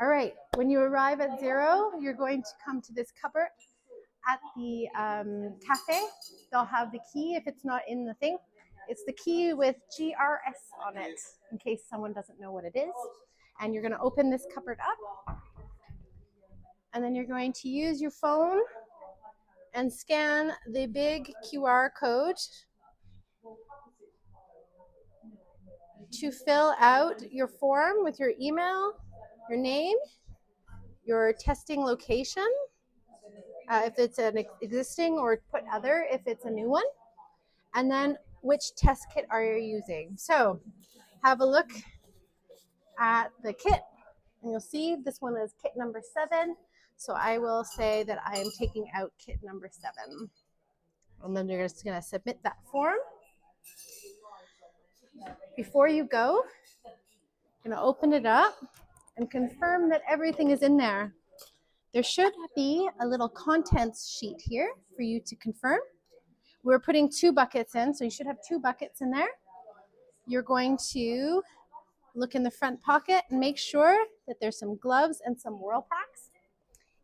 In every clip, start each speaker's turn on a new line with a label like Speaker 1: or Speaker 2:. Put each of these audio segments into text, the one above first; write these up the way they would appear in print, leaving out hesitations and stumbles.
Speaker 1: All right, when you arrive at 0, you're going to come to this cupboard at the cafe. They'll have the key if it's not in the thing. It's the key with GRS on it, in case someone doesn't know what it is. And you're going to open this cupboard up. And then you're going to use your phone and scan the big QR code to fill out your form with your email, your name, your testing location, if it's an existing, or put other if it's a new one, and then which test kit are you using. So have a look at the kit and you'll see this one is kit number 7. So I will say that I am taking out kit number 7. And then you're just going to submit that form. Before you go, you're going to open it up and confirm that everything is in there. There should be a little contents sheet here for you to confirm. We're putting 2 buckets in, so you should have 2 buckets in there. You're going to look in the front pocket and make sure that there's some gloves and some Whirlpacks.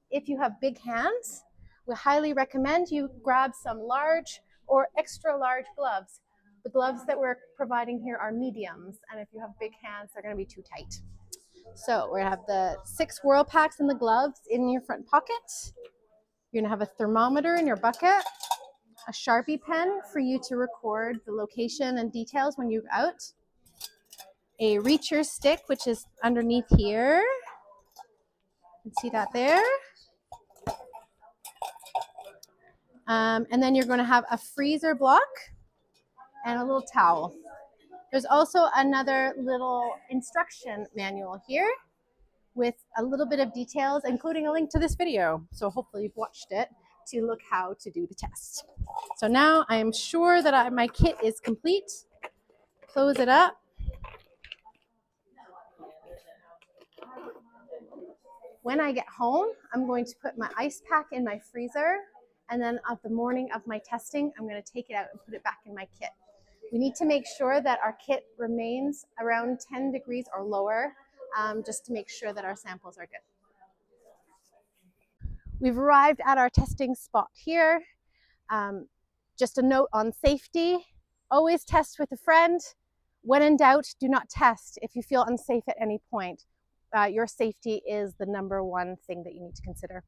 Speaker 1: If you have big hands, we highly recommend you grab some large or extra large gloves. The gloves that we're providing here are mediums, and if you have big hands, they're going to be too tight. So we're going to have the 6 Whirlpacks and the gloves in your front pocket. You're going to have a thermometer in your bucket, a Sharpie pen for you to record the location and details when you're out, a reacher stick, which is underneath here. You can see that there. And then you're going to have a freezer block and a little towel. There's also another little instruction manual here with a little bit of details, including a link to this video. So hopefully you've watched it to look how to do the test. So now I am sure that my kit is complete. Close it up. When I get home, I'm going to put my ice pack in my freezer, and then at the morning of my testing, I'm going to take it out and put it back in my kit. We need to make sure that our kit remains around 10 degrees or lower, just to make sure that our samples are good. We've arrived at our testing spot here. Just a note on safety: always test with a friend. When in doubt, do not test if you feel unsafe at any point. Your safety is the #1 thing that you need to consider.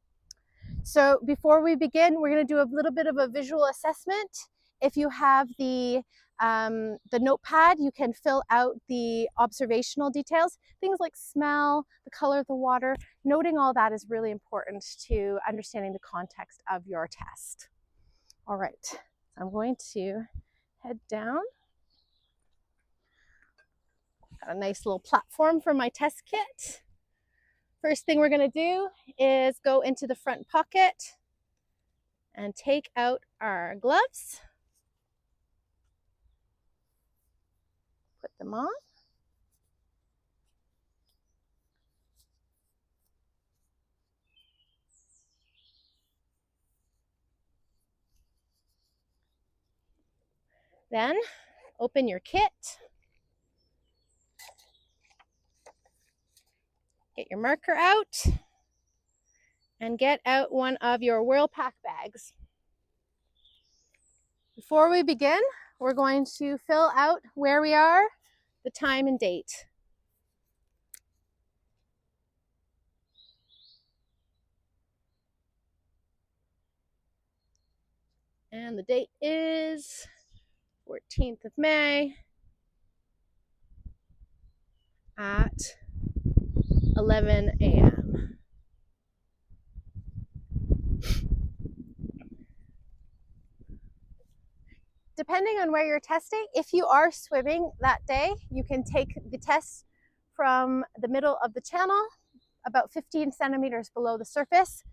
Speaker 1: So before we begin, we're going to do a little bit of a visual assessment. If you have the notepad, you can fill out the observational details, things like smell, the color of the water. Noting all that is really important to understanding the context of your test. All right, so I'm going to head down. Got a nice little platform for my test kit. First thing we're going to do is go into the front pocket and take out our gloves. Put them on. Then open your kit. Get your marker out and get out one of your Whirlpack bags. Before we begin, we're going to fill out where we are, the time and date. And the date is 14th of May at 11 a.m. Depending on where you're testing, if you are swimming that day, you can take the test from the middle of the channel, about 15 centimeters below the surface.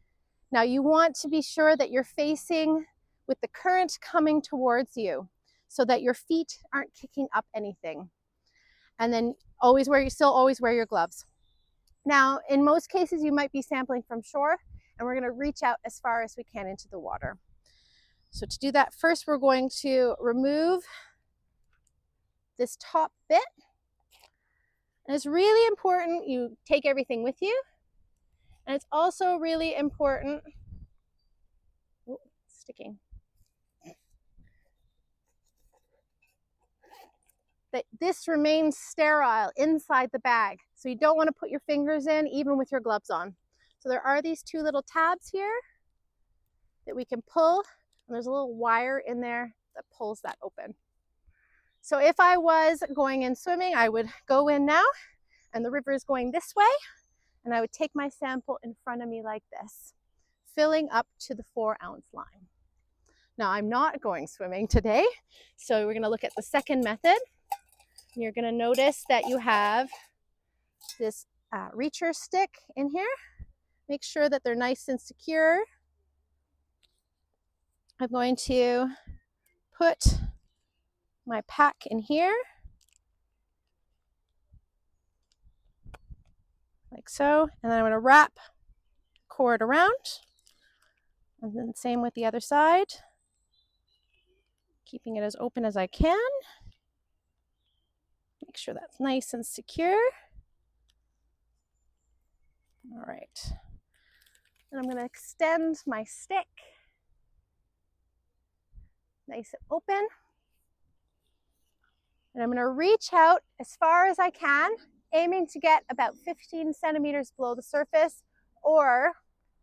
Speaker 1: Now you want to be sure that you're facing with the current coming towards you so that your feet aren't kicking up anything. And then always wear your gloves. Now, in most cases, you might be sampling from shore, and we're going to reach out as far as we can into the water. So to do that, first we're going to remove this top bit. And it's really important you take everything with you And it's also really important, oh, sticking, that this remains sterile inside the bag. So you don't want to put your fingers in even with your gloves on. So there are these two little tabs here that we can pull, and there's a little wire in there that pulls that open. So if I was going in swimming, I would go in now, and the river is going this way, and I would take my sample in front of me like this, filling up to the 4-ounce line. Now I'm not going swimming today, so we're going to look at the second method. You're going to notice that you have this reacher stick in here. Make sure that they're nice and secure. I'm going to put my pack in here, like so, and then I'm going to wrap the cord around, and then same with the other side, keeping it as open as I can. Make sure that's nice and secure. All right, and I'm going to extend my stick nice and open, and I'm going to reach out as far as I can, aiming to get about 15 centimeters below the surface, or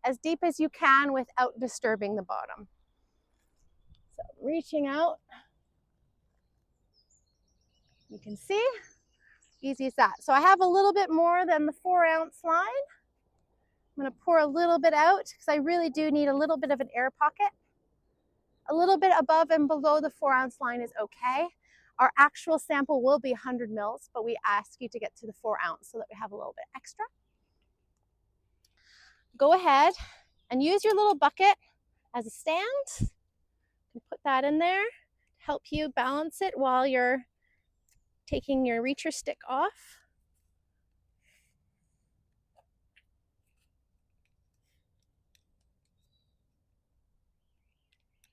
Speaker 1: as deep as you can without disturbing the bottom. So reaching out, you can see, easy as that. So I have a little bit more than the 4-ounce line. I'm going to pour a little bit out because I really do need a little bit of an air pocket. A little bit above and below the 4-ounce line is okay. Our actual sample will be 100 mils, but we ask you to get to the 4-ounce so that we have a little bit extra. Go ahead and use your little bucket as a stand. You put that in there to help you balance it while you're taking your reacher stick off.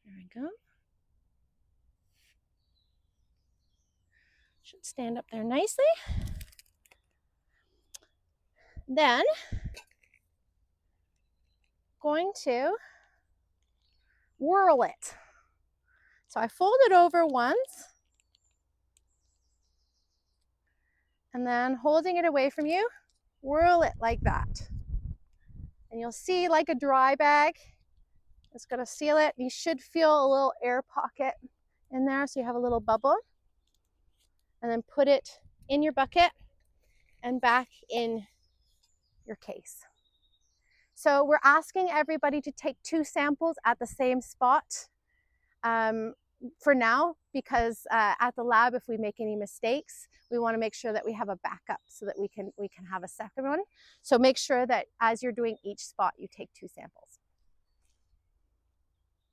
Speaker 1: There we go. Should stand up there nicely. Then, going to whirl it. So I fold it over once, and then holding it away from you, whirl it like that. And you'll see, like a dry bag, it's going to seal it. You should feel a little air pocket in there, so you have a little bubble. And then put it in your bucket and back in your case. So we're asking everybody to take 2 samples at the same spot for now, because at the lab, if we make any mistakes, we want to make sure that we have a backup so that we can have a second one. So make sure that as you're doing each spot, you take 2 samples.